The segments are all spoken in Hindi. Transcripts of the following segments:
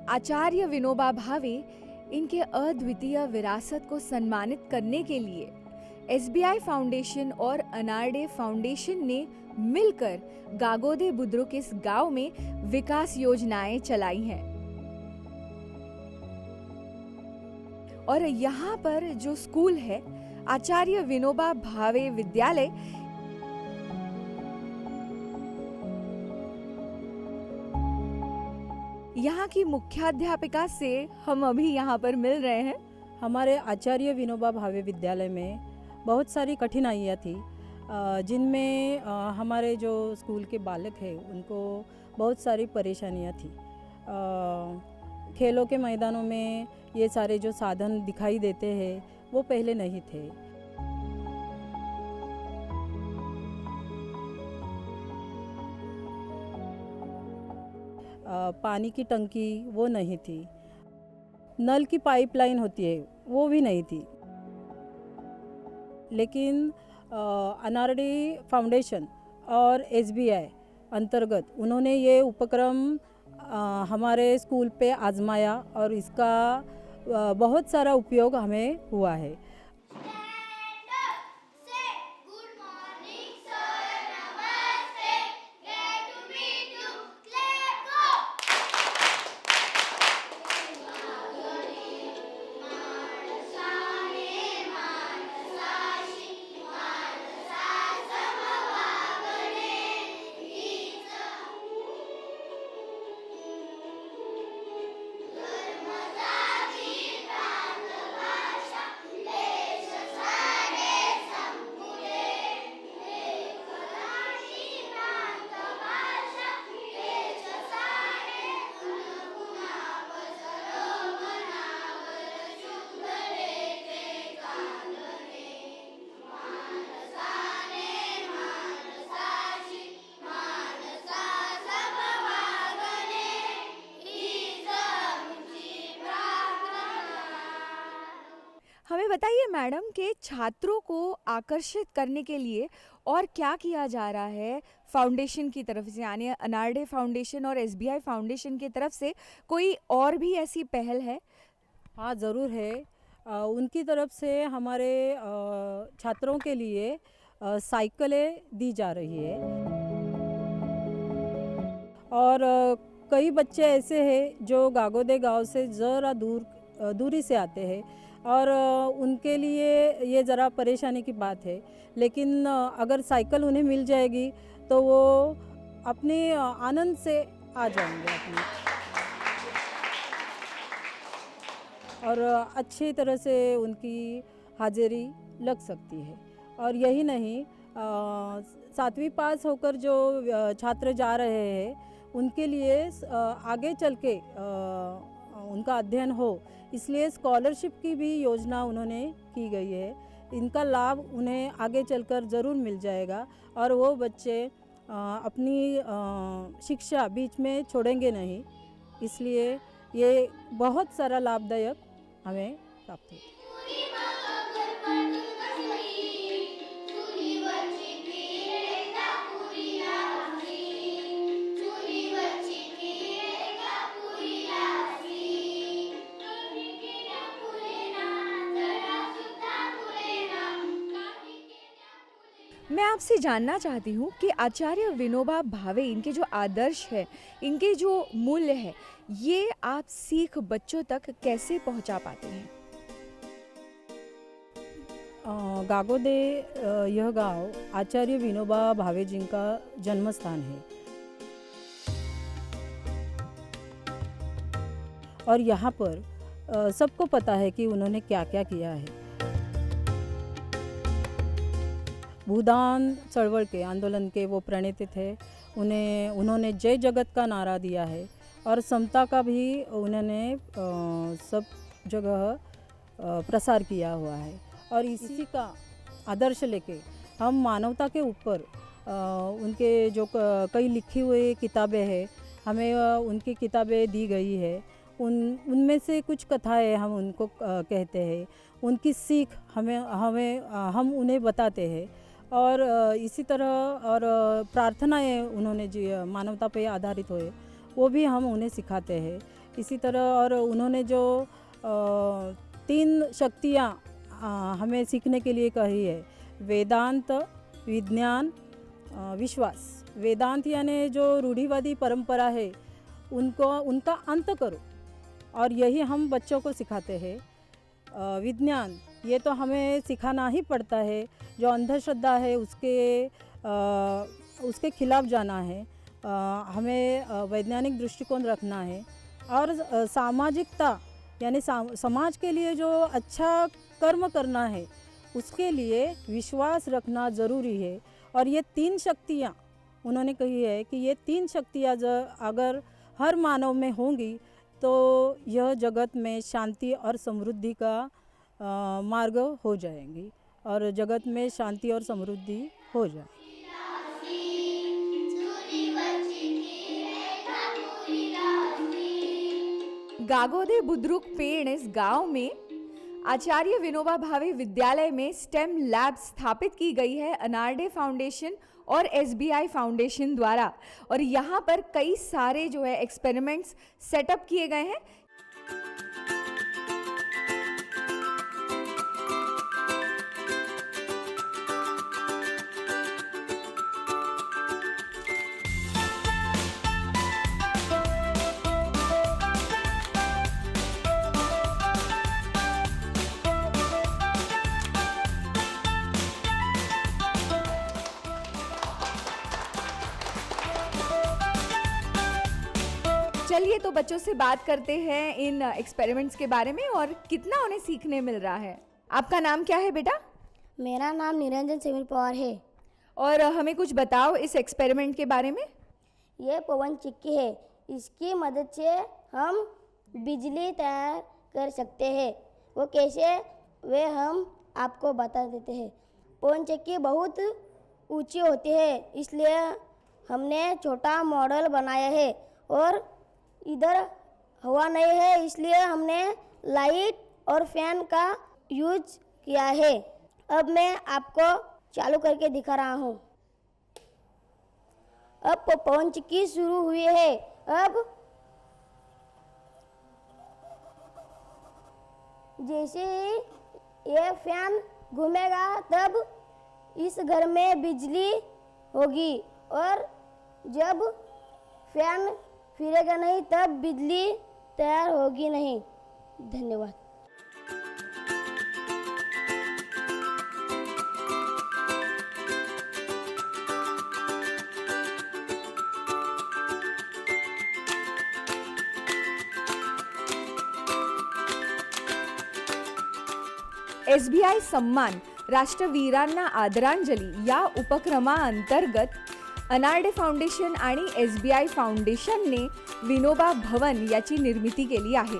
आचार्य विनोबा भावे इनके अद्वितीय विरासत को सम्मानित करने के लिए एसबीआई फाउंडेशन और अनार्डे फाउंडेशन ने मिलकर गागोदे बुद्रुक इस गांव में विकास योजनाएं चलाई हैं। और यहाँ पर जो स्कूल है आचार्य विनोबा भावे विद्यालय, यहाँ की मुख्याध्यापिका से हम अभी यहाँ पर मिल रहे हैं। हमारे आचार्य विनोबा भावे विद्यालय में बहुत सारी कठिनाइयाँ थी, जिनमें हमारे जो स्कूल के बालक हैं उनको बहुत सारी परेशानियाँ थी। खेलों के मैदानों में ये सारे जो साधन दिखाई देते हैं वो पहले नहीं थे। पानी की टंकी वो नहीं थी, नल की पाइपलाइन होती है वो भी नहीं थी। लेकिन अनार्डे फाउंडेशन और एसबीआई अंतर्गत उन्होंने ये उपक्रम हमारे स्कूल पे आजमाया और इसका बहुत सारा उपयोग हमें हुआ है। हमें बताइए मैडम कि छात्रों को आकर्षित करने के लिए और क्या किया जा रहा है फाउंडेशन की तरफ से, यानी अनार्डे फाउंडेशन और एसबीआई फाउंडेशन की तरफ से कोई और भी ऐसी पहल है? हाँ ज़रूर है। उनकी तरफ से हमारे छात्रों के लिए साइकिलें दी जा रही है। और कई बच्चे ऐसे हैं जो गागोदे गांव से ज़रा दूरी से आते हैं और उनके लिए ये ज़रा परेशानी की बात है। लेकिन अगर साइकिल उन्हें मिल जाएगी तो वो अपने आनंद से आ जाएंगे अपने, और अच्छी तरह से उनकी हाजिरी लग सकती है। और यही नहीं, 7वीं पास होकर जो छात्र जा रहे हैं उनके लिए आगे चल के उनका अध्ययन हो, इसलिए स्कॉलरशिप की भी योजना उन्होंने की गई है। इनका लाभ उन्हें आगे चलकर ज़रूर मिल जाएगा और वो बच्चे अपनी शिक्षा बीच में छोड़ेंगे नहीं। इसलिए ये बहुत सारा लाभदायक हमें प्राप्त होता है। मैं आपसे जानना चाहती हूँ कि आचार्य विनोबा भावे, इनके जो आदर्श है, इनके जो मूल्य है, ये आप सीख बच्चों तक कैसे पहुँचा पाते हैं? गागोदे यह गांव आचार्य विनोबा भावे जी का जन्म स्थान है और यहाँ पर सबको पता है कि उन्होंने क्या क्या किया है। भूदान चळवळ के आंदोलन के वो प्रणेता थे। उन्होंने जय जगत का नारा दिया है और समता का भी उन्होंने सब जगह प्रसार किया हुआ है। और इसी का आदर्श लेके हम मानवता के ऊपर उनके जो कई लिखी हुई किताबें हैं हमें उनकी किताबें दी गई है, उनमें से कुछ कथाएं हम उनको कहते हैं, उनकी सीख हम उन्हें बताते हैं। और इसी तरह और प्रार्थनाएं उन्होंने जो मानवता पे आधारित हुए वो भी हम उन्हें सिखाते हैं। इसी तरह और उन्होंने जो 3 शक्तियाँ हमें सीखने के लिए कही है, वेदांत, विज्ञान, विश्वास। वेदांत यानी जो रूढ़िवादी परंपरा है उनका अंत करो, और यही हम बच्चों को सिखाते हैं। विज्ञान ये तो हमें सिखाना ही पड़ता है, जो अंधश्रद्धा है उसके खिलाफ जाना है, हमें वैज्ञानिक दृष्टिकोण रखना है। और सामाजिकता यानी समाज के लिए जो अच्छा कर्म करना है उसके लिए विश्वास रखना ज़रूरी है। और ये 3 शक्तियाँ उन्होंने कही है कि ये 3 शक्तियाँ अगर हर मानव में होंगी तो यह जगत में शांति और समृद्धि का मार्ग हो जाएंगी, और जगत में शांति और समृद्धि हो जाए। गागोदे बुद्रुक पेड़ इस गांव में आचार्य विनोबा भावे विद्यालय में स्टेम लैब स्थापित की गई है अनार्डे फाउंडेशन और एसबीआई फाउंडेशन द्वारा, और यहाँ पर कई सारे जो है एक्सपेरिमेंट्स सेटअप किए गए हैं। चलिए तो बच्चों से बात करते हैं इन एक्सपेरिमेंट्स के बारे में और कितना उन्हें सीखने मिल रहा है। आपका नाम क्या है बेटा? मेरा नाम निरंजन सिमिल पवार है। और हमें कुछ बताओ इस एक्सपेरिमेंट के बारे में। ये पवन चक्की है, इसकी मदद से हम बिजली तैयार कर सकते हैं। वो कैसे, वे हम आपको बता देते हैं। पवन चक्की बहुत ऊंची होती है, इसलिए हमने छोटा मॉडल बनाया है, और इधर हवा नहीं है इसलिए हमने लाइट और फैन का यूज किया है। अब मैं आपको चालू करके दिखा रहा हूँ। अब पवन चक्की शुरू हुई है। अब जैसे ही ये फैन घूमेगा तब इस घर में बिजली होगी, और जब फैन फिरेगा नहीं तब बिजली तैयार होगी नहीं। धन्यवाद। एसबीआई सम्मान राष्ट्रवीरांना आदरांजली या उपक्रमाअंतर्गत अनार्डे फाउंडेशन आणि एसबीआई फाउंडेशनने विनोबा भवन याची निर्मिती केली आहे।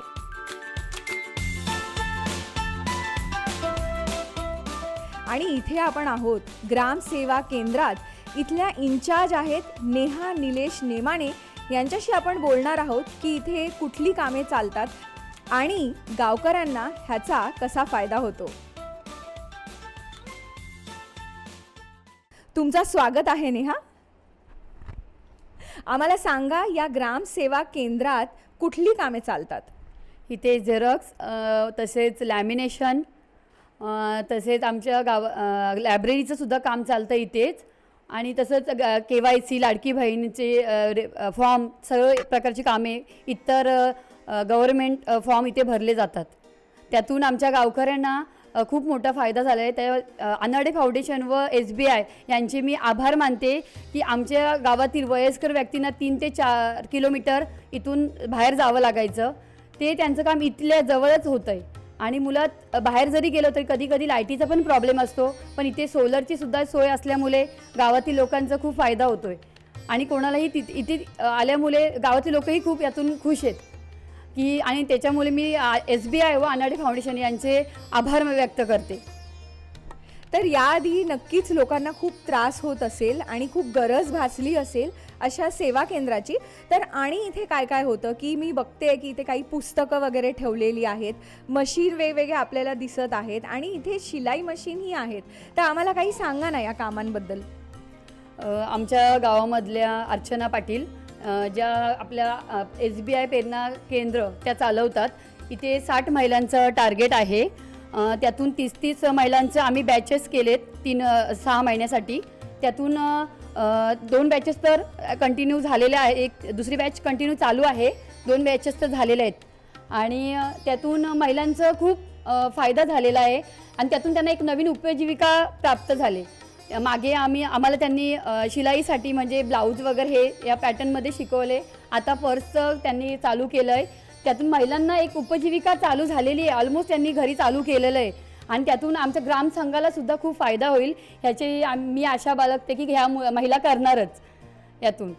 आणि इथे आपण आहोत ग्राम सेवा केंद्रात। इथल्या इंचार्ज आहेत नेहा निलेश नेमाने, यांच्याशी आपण बोलणार आहोत की इथे कुठली कामे चालतात आणि गावकऱ्यांना ह्याचा कसा फायदा होतो। तुमचं स्वागत आहे नेहा। आम्हाला सांगा, या ग्राम सेवा केंद्रात कुठली कामे चालतात? इथे झेरॉक्स, तसेच लॅमिनेशन, तसेच आमच्या लायब्ररीचं सुद्धा काम चालतं इथेच, आणि तसंच KYC, लाडकी बहिणीचे फॉर्म, सगळे प्रकारची कामे, इतर गव्हर्मेंट फॉर्म इथे भरले जातात। त्यातून आमच्या गावकऱ्यांना खूप मोठा फायदा झाला आहे। त्या अनार्डे फाउंडेशन व SBI यांचे मी आभार मानते की आमच्या गावातील वयस्कर व्यक्तींना 3 ते 4 किलोमीटर इथून बाहेर जावं लागायचं, ते त्यांचं काम इथल्या जवळच होतं आहे। आणि मुलात बाहेर जरी गेलो तरी कधी कधी लाईटीचा पण प्रॉब्लेम असतो, पण इथे सोलरची सुद्धा सोय असल्यामुळे गावातील लोकांचा खूप फायदा होतोय, आणि कोणालाही इथे आल्यामुळे गावातील लोकही खूप यातून खुश आहेत की, आणि त्याच्यामुळे मी SBI व अनार्डे फाउंडेशन यांचे आभार व्यक्त करते। तर याआधी नक्कीच लोकांना खूप त्रास होत असेल आणि खूप गरज भासली असेल अशा सेवा केंद्राची. तर आणि इथे काय काय होतं की मी बघते की इथे काही पुस्तकं वगैरे ठेवलेली आहेत, मशीन वेगवेगळे आपल्याला दिसत आहेत आणि इथे शिलाई मशीनही आहेत. तर आम्हाला काही सांगा ना या कामांबद्दल. आमच्या गावामधल्या अर्चना पाटील ज्या आपल्या SBI प्रेरणा केंद्र त्या चालवतात. इथे 60 महिलांचं टार्गेट आहे. त्यातून 30 महिलांचं आम्ही बॅचेस केलेत 6 महिन्यासाठी. त्यातून 2 बॅचेस तर कंटिन्यू झालेल्या आहे, एक दुसरी बॅच कंटिन्यू चालू आहे, 2 बॅचेस तर झालेल्या आहेत. आणि त्यातून महिलांचं खूप फायदा झालेला आहे आणि त्यातून त्यांना एक नवीन उपजीविका प्राप्त झाली. मागे आम्हाला त्यांनी शिलाईसाठी म्हणजे ब्लाऊज वगैरे हे या पॅटर्नमध्ये शिकवले. आता पर्सचं त्यांनी चालू केलं आहे. त्यातून महिलांना एक उपजीविका चालू झालेली आहे, ऑलमोस्ट त्यांनी घरी चालू केलेलं आहे. आणि त्यातून आमच्या ग्रामसंघाला सुद्धा खूप फायदा होईल ह्याची मी आशा बाळगते की ह्या महिला करणारच यातून.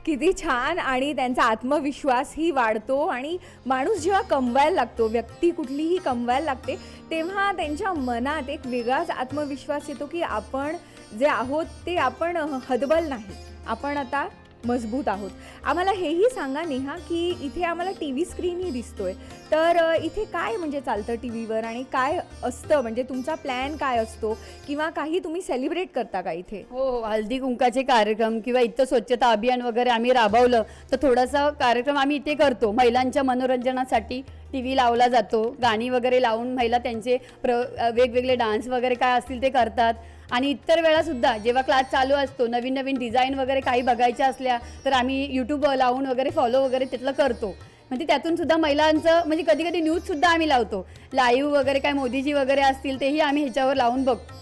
किती छान. आणि त्यांचा आत्मविश्वासही वाढतो आणि माणूस जेव्हा कमवायला लागतो, व्यक्ती कुठलीही कमवायला लागते, तेव्हा त्यांच्या मनात एक वेगळाच आत्मविश्वास येतो की आपण जे आहोत ते आपण हतबल नाही, आपण आता मजबूत आहोत. आम्हाला हेही सांगा नेहा की इथे आम्हाला TV स्क्रीनही दिसतोय, तर इथे काय म्हणजे चालतं TVवर आणि काय असतं, म्हणजे तुमचा प्लॅन काय असतो किंवा काही तुम्ही सेलिब्रेट करता का इथे? हो, हळदी कुंकाचे कार्यक्रम किंवा इथं स्वच्छता अभियान वगैरे आम्ही राबवलं तर थोडासा कार्यक्रम आम्ही इथे करतो. महिलांच्या मनोरंजनासाठी TV लावला जातो, गाणी वगैरे लावून महिला त्यांचे वेगवेगळे डान्स वगैरे काय असतील ते करतात. आणि इतर वेळासुद्धा जेव्हा क्लास चालू असतो, नवीन नवीन डिझाईन वगैरे काही बघायच्या असल्या तर आम्ही YouTube लावून वगैरे फॉलो वगैरे तिथलं करतो. म्हणजे त्यातून सुद्धा महिलांचं म्हणजे कधी कधी न्यूजसुद्धा आम्ही लावतो, लाईव्ह वगैरे काय मोदीजी वगैरे असतील तेही आम्ही ह्याच्यावर लावून बघतो.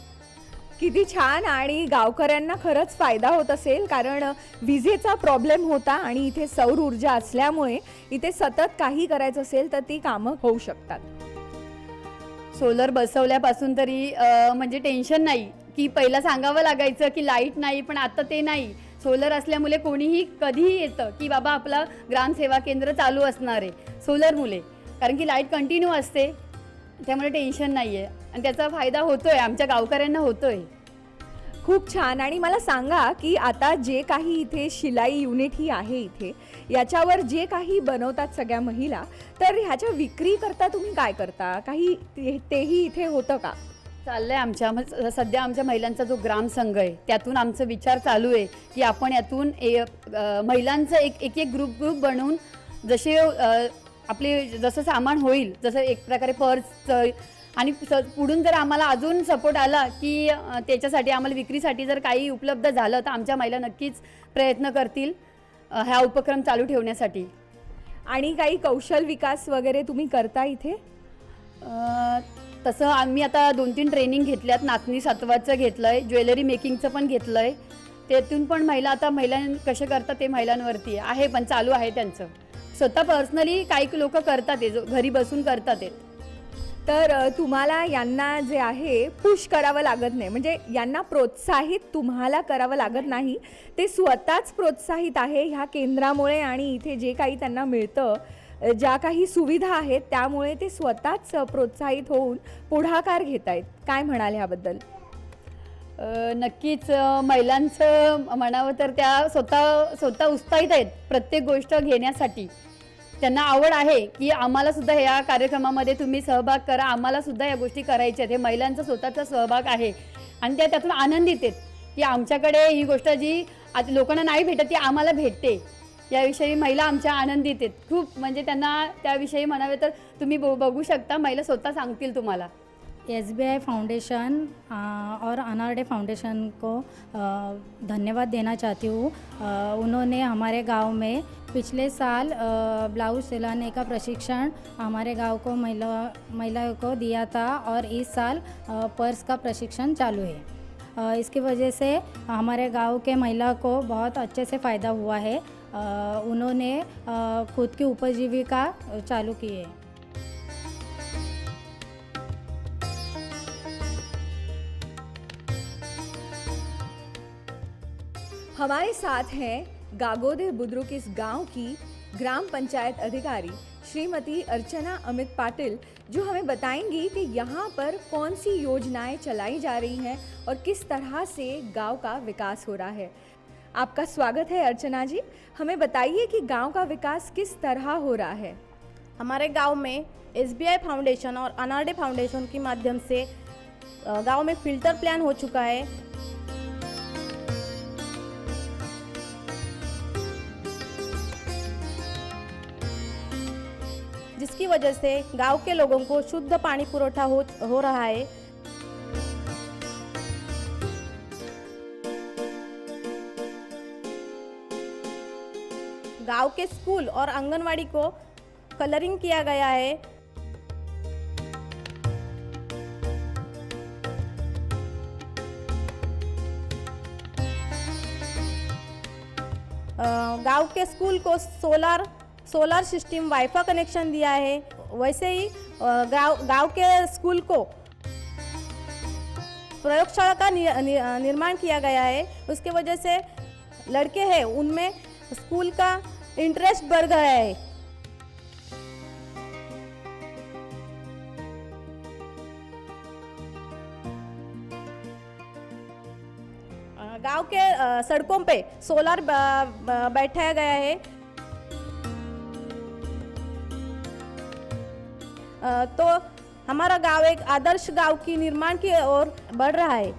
किती छान. आणि गावकऱ्यांना खरंच फायदा होत असेल, कारण विजेचा प्रॉब्लेम होता आणि इथे सौर ऊर्जा असल्यामुळे इथे सतत काही करायचं असेल तर ती कामं होऊ शकतात. सोलर बसवल्यापासून तरी म्हणजे टेन्शन नाही की पहिला सांगावं लागायचं की लाईट नाही, पण आता ते नाही. सोलर असल्यामुळे कोणीही कधीही येतं की बाबा आपला ग्रामसेवा केंद्र चालू असणार आहे सोलरमुळे, कारण की लाईट कंटिन्यू असते, त्यामुळे टेन्शन नाही आहे आणि त्याचा फायदा होतो आहे, आमच्या गावकऱ्यांना होतो आहे. खूप छान. आणि मला सांगा की आता जे काही इथे शिलाई युनिट ही आहे इथे, याच्यावर जे काही बनवतात सगळ्या महिला, तर ह्याच्या विक्री करता तुम्ही काय करता, काही तेही इथे होतं का? चाललं आहे सध्या आमच्या महिलांचा जो ग्रामसंघ आहे त्यातून आमचं विचार चालू आहे की आपण यातून महिलांचं एक ग्रुप बनवून जसे आपले जसं सामान होईल, जसं एक प्रकारे पर्सचं, आणि पुढून जर आम्हाला अजून सपोर्ट आला की त्याच्यासाठी आम्हाला विक्रीसाठी जर काही उपलब्ध झालं तर आमच्या महिला नक्कीच प्रयत्न करतील हा उपक्रम चालू ठेवण्यासाठी. आणि काही कौशल विकास वगैरे तुम्ही करता इथे? तसं आम्ही आता 2-3 ट्रेनिंग घेतल्यात. नाचणी सत्वाचं घेतलं आहे, ज्वेलरी मेकिंगचं पण घेतलं आहे. त्यातून पण महिला कसे करतात ते महिलांवरती आहे, पण चालू आहे त्यांचं. स्वतः पर्सनली काही लोक करतात ते, घरी बसून करतात ते. तर तुम्हाला यांना जे आहे पुश करावं लागत नाही, म्हणजे यांना प्रोत्साहित तुम्हाला करावं लागत नाही, ते स्वतःच प्रोत्साहित आहे ह्या केंद्रामुळे. आणि इथे जे काही त्यांना मिळतं, ज्या काही सुविधा आहेत, त्यामुळे ते स्वतःच प्रोत्साहित होऊन पुढाकार घेत आहेत. काय म्हणाल ह्याबद्दल? नक्कीच महिलांचं म्हणावं तर त्या स्वतः उत्साहित आहेत प्रत्येक गोष्ट घेण्यासाठी. त्यांना आवड आहे की आम्हाला सुद्धा या कार्यक्रमामध्ये तुम्ही सहभाग करा, आम्हाला सुद्धा या गोष्टी करायच्या आहेत. हे महिलांचा स्वतःचा सहभाग आहे आणि त्या त्यातून आनंदित आहेत की आमच्याकडे ही गोष्ट जी लोकांना नाही भेटत ती आम्हाला भेटते. याविषयी महिला आमच्या आनंदित आहेत खूप. म्हणजे त्यांना त्याविषयी म्हणावे तर तुम्ही बघू शकता, महिला स्वतः सांगतील तुम्हाला. SBI फाउंडेशन और अनारडे फाउंडेशन को धन्यवाद देना चाहती हूँ। उन्होंने हमारे गांव में पिछले साल ब्लाउज सिलाने का प्रशिक्षण हमारे गांव को महिलाओं को दिया था और इस साल पर्स का प्रशिक्षण चालू है। इसकी वजह से हमारे गांव के महिला को बहुत अच्छे से फ़ायदा हुआ है। उन्होंने खुद की उपजीविका चालू की है। हमारे साथ हैं गागोदे बुद्रुक इस गांव की ग्राम पंचायत अधिकारी श्रीमती अर्चना अमित पाटिल, जो हमें बताएंगी कि यहाँ पर कौन सी योजनाएं चलाई जा रही हैं और किस तरह से गांव का विकास हो रहा है। आपका स्वागत है अर्चना जी। हमें बताइए कि गांव का विकास किस तरह हो रहा है। हमारे गांव में एसबीआई फाउंडेशन और अनारडे फाउंडेशन के माध्यम से गांव में फिल्टर प्लान हो चुका है। जिसकी वजह से गांव के लोगों को शुद्ध पानी पुरोठा हो रहा है। गांव के स्कूल और आंगनवाड़ी को कलरिंग किया गया है। गांव के स्कूल को सोलर सिस्टम वाईफाई कनेक्शन दिया है। वैसे ही गांव के स्कूल को प्रयोगशाला का निर्माण किया गया है। उसके वजह से लड़के हैं उनमें स्कूल का इंटरेस्ट बढ़ गया है। गांव के सड़कों पे सोलर बैठाया गया है। तो हमारा गांव एक आदर्श गांव की निर्माण की ओर बढ़ रहा है।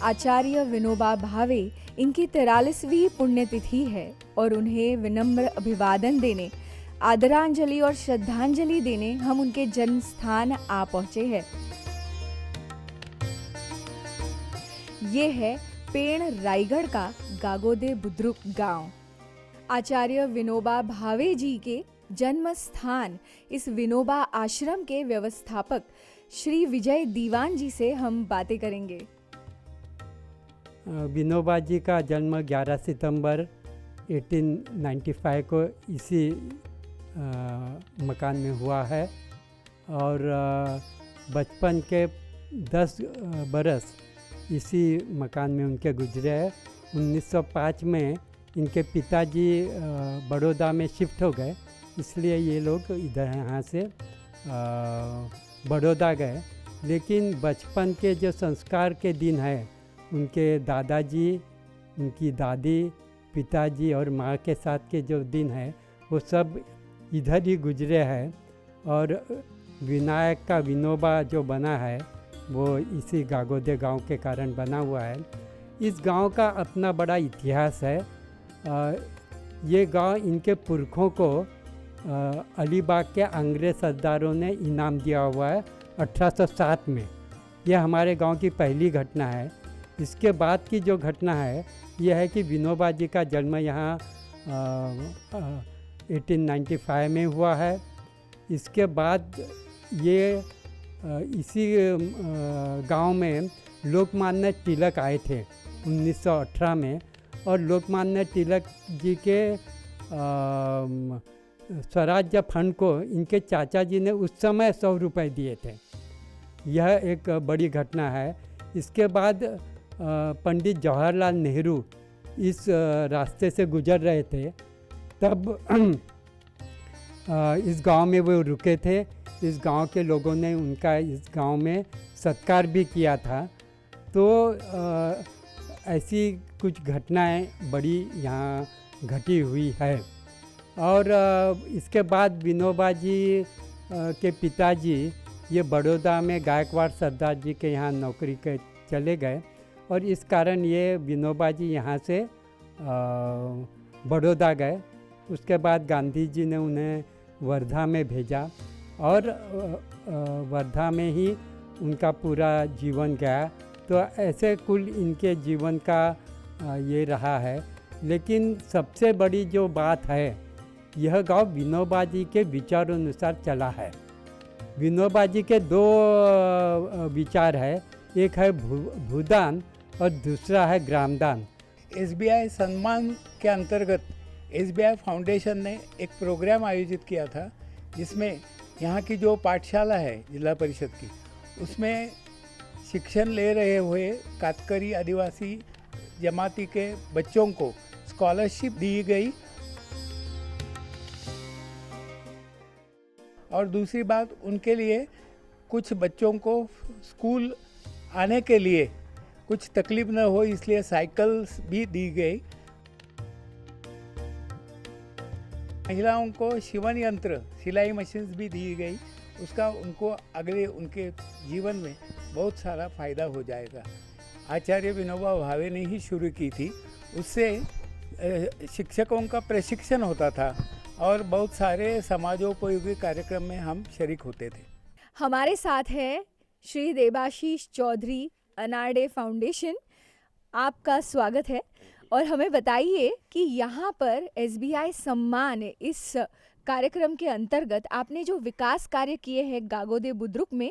आचार्य विनोबा भावे इनकी 43वीं पुण्यतिथि है और उन्हें विनम्र अभिवादन देने, आदरांजलि और श्रद्धांजलि देने हम उनके जन्म स्थान आ पहुंचे हैं। ये है पेण रायगढ़ का गागोदे बुद्रुक गांव। आचार्य विनोबा भावे जी के जन्म स्थान इस विनोबा आश्रम के व्यवस्थापक श्री विजय दीवान जी से हम बातें करेंगे। विनोबा जी का जन्म 11 सितंबर 1895 को इसी मकान में हुआ है और बचपन के 10 बरस इसी मकान में उनके गुजरे हैं। 1905 में इनके पिताजी बड़ौदा में शिफ्ट हो गए, इसलिए ये लोग इधर यहाँ से बड़ौदा गए। लेकिन बचपन के जो संस्कार के दिन है, उनके दादाजी, उनकी दादी, पिताजी और माँ के साथ के जो दिन है वो सब इधर ही गुजरे हैं। और विनायक का विनोबा जो बना है वो इसी गागोदे गांव के कारण बना हुआ है। इस गांव का अपना बड़ा इतिहास है। ये गांव इनके पुरखों को अलीबाग के अंग्रेज सरदारों ने इनाम दिया हुआ है 1807 में। यह हमारे गांव की पहली घटना है। इसके बाद की जो घटना है यह है कि विनोबा जी का जन्म यहाँ 1895 में हुआ है। इसके बाद ये इसी गांव में लोकमान्य तिलक आए थे 1918 में, और लोकमान्य तिलक जी के स्वराज्य फंड को इनके चाचा जी ने उस समय 100 रुपये दिए थे। यह एक बड़ी घटना है। इसके बाद पंडित जवाहरलाल नेहरू इस रास्ते से गुजर रहे थे, तब इस गांव में वो रुके थे। इस गांव के लोगों ने उनका इस गांव में सत्कार भी किया था। तो ऐसी कुछ घटनाएं बड़ी यहाँ घटी हुई है। और इसके बाद विनोबा जी के पिताजी ये बड़ौदा में गायकवाड़ सरदार जी के यहाँ नौकरी के चले गए, और इस कारण ये विनोबा जी यहाँ से बड़ौदा गए। उसके बाद गांधी जी ने उन्हें वर्धा में भेजा और वर्धा में ही उनका पूरा जीवन गया। तो ऐसे कुल इनके जीवन का ये रहा है। लेकिन सबसे बड़ी जो बात है, यह गांव विनोबा जी के विचारों अनुसार चला है। विनोबा जी के 2 विचार है, एक है भूदान और दूसरा है ग्रामदान। एसबीआई सम्मान के अंतर्गत एसबीआई फाउंडेशन ने एक प्रोग्राम आयोजित किया था, जिसमें यहाँ की जो पाठशाला है जिला परिषद की, उसमें शिक्षण ले रहे हुए कातकरी आदिवासी जमाती के बच्चों को स्कॉलरशिप दी गई। और दूसरी बात, उनके लिए कुछ बच्चों को स्कूल आने के लिए कुछ तकलीफ न हो इसलिए साइकिल्स भी दी गई। महिलाओं को शिवन यंत्र, सिलाई मशीन्स भी दी गई। उसका उनको अगले उनके जीवन में बहुत सारा फ़ायदा हो जाएगा। आचार्य विनोबा भावे ने ही शुरू की थी। उससे शिक्षकों का प्रशिक्षण होता था और बहुत सारे समाजोपयोगी कार्यक्रम में हम शरीक होते थे। हमारे साथ है श्री देबाशीष चौधरी, अनारडे फाउंडेशन। आपका स्वागत है और हमें बताइए कि यहाँ पर SBI सम्मान इस कार्यक्रम के अंतर्गत आपने जो विकास कार्य किए हैं गागोदे बुद्रुक में,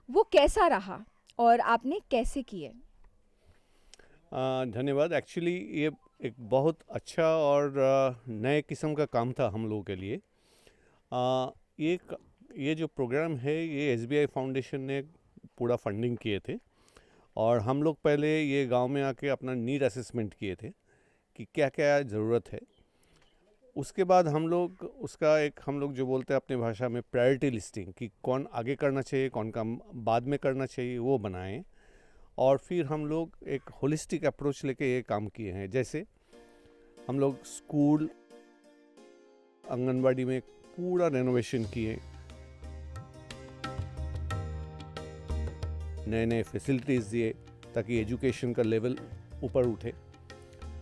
वो कैसा रहा और आपने कैसे किए? धन्यवाद। एक्चुअली ये एक बहुत अच्छा और नए किस्म का काम था हम लोगों के लिए। ये जो प्रोग्राम है ये SBI फाउंडेशन ने पूरा फंडिंग किए थे और हम लोग पहले ये गांव में आके अपना नीड असेसमेंट किए थे कि क्या क्या ज़रूरत है। उसके बाद हम लोग जो बोलते हैं अपने भाषा में प्रायोरिटी लिस्टिंग, कि कौन आगे करना चाहिए, कौन काम बाद में करना चाहिए, वो बनाएं। और फिर हम लोग एक होलिस्टिक अप्रोच लेके ये काम किए हैं। जैसे हम लोग स्कूल, आंगनबाड़ी में पूरा रेनोवेशन किए, नए नए फैसिलिटीज़ दिए ताकि एजुकेशन का लेवल ऊपर उठे,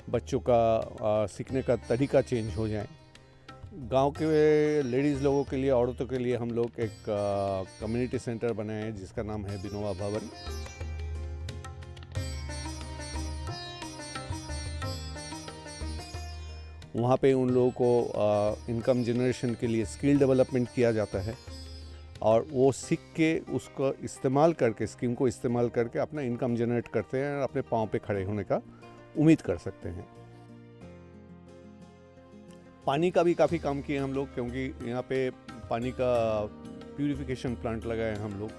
बच्चों का सीखने का तरीका चेंज हो जाए। गांव के लेडीज़ लोगों के लिए, औरतों के लिए हम लोग एक कम्युनिटी सेंटर बनाए हैं जिसका नाम है विनोबा भवन। वहाँ पे उन लोगों को इनकम जनरेशन के लिए स्किल डेवलपमेंट किया जाता है और वो सीख के उसको इस्तेमाल करके, स्कीम को इस्तेमाल करके अपना इनकम जनरेट करते हैं और अपने पाँव पे खड़े होने का उम्मीद कर सकते हैं। पानी का भी काफ़ी काम किए हम लोग, क्योंकि यहाँ पे पानी का प्यूरिफिकेशन प्लांट लगाए हम लोग,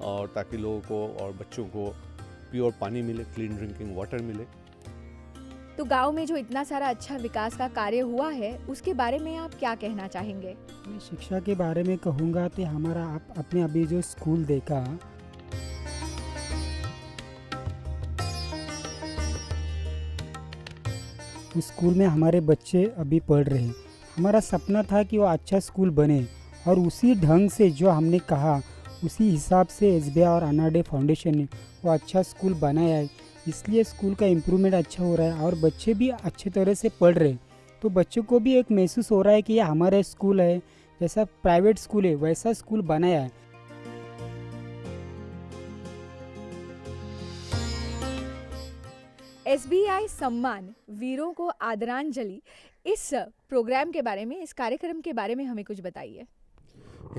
और ताकि लोगों को और बच्चों को प्योर पानी मिले, क्लीन ड्रिंकिंग वाटर मिले। तो गांव में जो इतना सारा अच्छा विकास का कार्य हुआ है उसके बारे में आप क्या कहना चाहेंगे? मैं शिक्षा के बारे में कहूँगा तो हमारा आपने अभी जो स्कूल देखा, उस स्कूल में हमारे बच्चे अभी पढ़ रहे हैं। हमारा सपना था कि वो अच्छा स्कूल बने और उसी ढंग से जो हमने कहा उसी हिसाब से SBI और अनारडे फाउंडेशन ने वो अच्छा स्कूल बनाया है। इसलिए स्कूल का इम्प्रूवमेंट अच्छा हो रहा है और बच्चे भी अच्छे तरह से पढ़ रहे हैं। तो बच्चों को भी एक महसूस हो रहा है कि ये हमारा स्कूल है, जैसा प्राइवेट स्कूल है वैसा स्कूल बनाया है। SBI सम्मान वीरों को आदरांजलि, इस प्रोग्राम के बारे में, इस कार्यक्रम के बारे में हमें कुछ बताइए।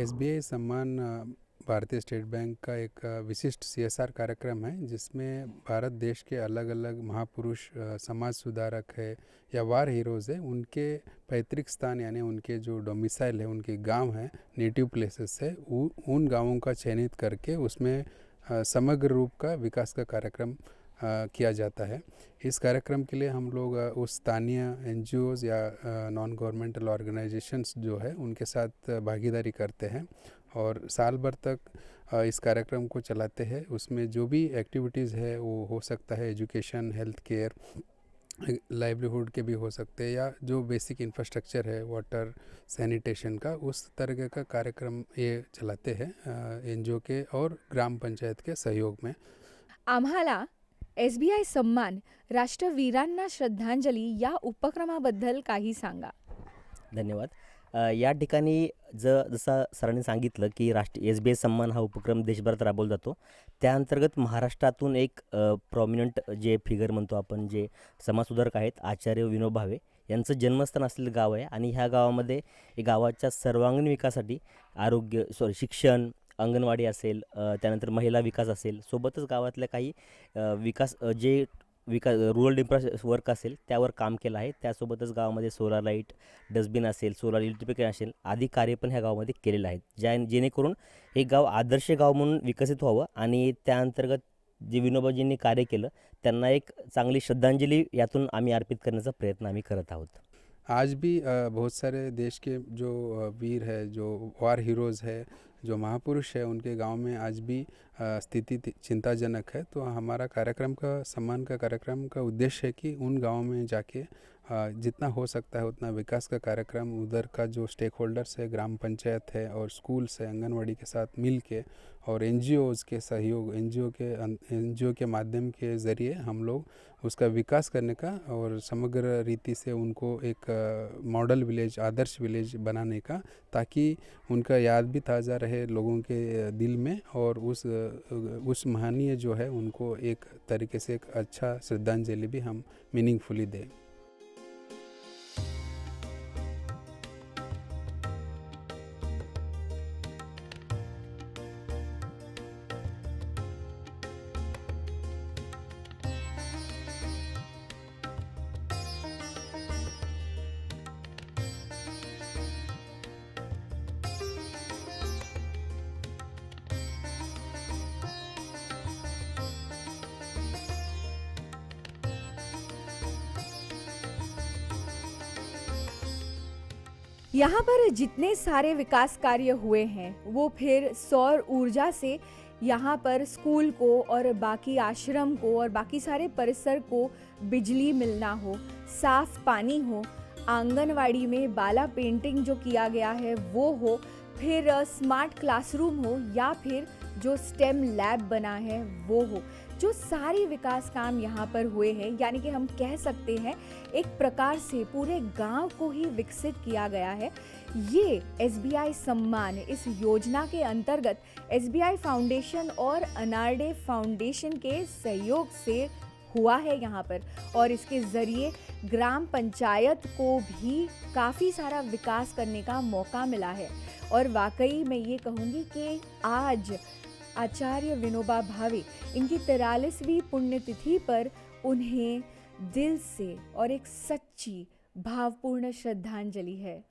SBI सम्मान भारतीय स्टेट बैंक का एक विशिष्ट CSR कार्यक्रम है जिसमें भारत देश के अलग अलग महापुरुष, समाज सुधारक है या वार हीरोज़ है, उनके पैतृक स्थान यानी उनके जो डोमिसाइल है, उनके गांव हैं, नेटिव प्लेसेस है, उन गांवों का चयनित करके उसमें समग्र रूप का विकास का कार्यक्रम किया जाता है। इस कार्यक्रम के लिए हम लोग उस स्थानीय NGOs या नॉन गवर्नमेंटल ऑर्गेनाइजेशंस जो है उनके साथ भागीदारी करते हैं और साल भर तक इस कार्यक्रम को चलाते हैं। उसमें जो भी एक्टिविटीज़ है वो हो सकता है एजुकेशन, हेल्थ केयर, लाइवलीहुड के भी हो सकते हैं, या जो बेसिक इंफ्रास्ट्रक्चर है, वाटर, सैनिटेशन का, उस तरह का कार्यक्रम ये चलाते हैं NGO के और ग्राम पंचायत के सहयोग में। आम्हाला SBI सम्मान राष्ट्रवीरांना श्रद्धांजली या उपक्रमाबद्दल काही सांगा। धन्यवाद। या ठिकाणी जसं सरांनी सांगितलं की SBI सम्मान हा उपक्रम देशभरात राबवला जातो, त्या अंतर्गत महाराष्ट्रातून एक प्रॉमिनंट जे फिगर म्हणतो आपण, जे समाजसुधारक आहेत, आचार्य विनोबा भावे यांचं जन्मस्थान असलेलं गाव आहे आणि ह्या गावामध्ये गावाच्या सर्वांगीण विकासासाठी शिक्षण, अंगणवाडी असेल, त्यानंतर महिला विकास असेल, सोबतच गावातल्या काही रुरल वर्क असेल त्यावर काम केलं आहे। त्यासोबतच गावामध्ये सोलार लाईट, डस्टबिन असेल, सोलार इलेक्ट्रिफिकेशन असेल आदी कार्य पण ह्या गावामध्ये केलेलं आहे, जेणेकरून हे गाव आदर्श गाव म्हणून विकसित व्हावं आणि त्या अंतर्गत जे विनोबाजींनी कार्य केलं त्यांना एक चांगली श्रद्धांजली यातून आम्ही अर्पित करण्याचा प्रयत्न आम्ही करत आहोत। आज भी बहुत सारे देश के जो वीर है, जो वार हीरोज़ है, जो महापुरुष है, उनके गांव में आज भी स्थिति चिंताजनक है। तो हमारा कार्यक्रम का सम्मान का कार्यक्रम का उद्देश्य है कि उन गांव में जाके जितना हो सकता है उतना विकास का कार्यक्रम, उधर का जो स्टेक होल्डर्स है, ग्राम पंचायत है और स्कूल्स है, आंगनवाड़ी के साथ मिल के और एनजीओज़ के सहयोग, एनजीओ के माध्यम के ज़रिए हम लोग उसका विकास करने का और समग्र रीति से उनको एक मॉडल विलेज, आदर्श विलेज बनाने का, ताकि उनका याद भी ताज़ा रहे लोगों के दिल में और उस महनीय जो है उनको एक तरीके से एक अच्छा श्रद्धांजलि भी हम मीनिंगफुली दें। यहाँ पर जितने सारे विकास कार्य हुए हैं वो फिर सौर ऊर्जा से यहाँ पर स्कूल को और बाकी आश्रम को और बाकी सारे परिसर को बिजली मिलना हो, साफ पानी हो, आंगनवाड़ी में बाला पेंटिंग जो किया गया है वो हो, फिर स्मार्ट क्लासरूम हो या फिर जो स्टेम लैब बना है वो हो, जो सारे विकास काम यहाँ पर हुए हैं, यानी कि हम कह सकते हैं एक प्रकार से पूरे गांव को ही विकसित किया गया है। ये एसबीआई सम्मान इस योजना के अंतर्गत एसबीआई फाउंडेशन और अनार्डे फाउंडेशन के सहयोग से हुआ है यहाँ पर, और इसके ज़रिए ग्राम पंचायत को भी काफ़ी सारा विकास करने का मौका मिला है। और वाकई मैं ये कहूँगी कि आज आचार्य विनोबा भावे इनकी 43वीं पुण्यतिथि पर उन्हें दिल से और एक सच्ची भावपूर्ण श्रद्धांजलि है।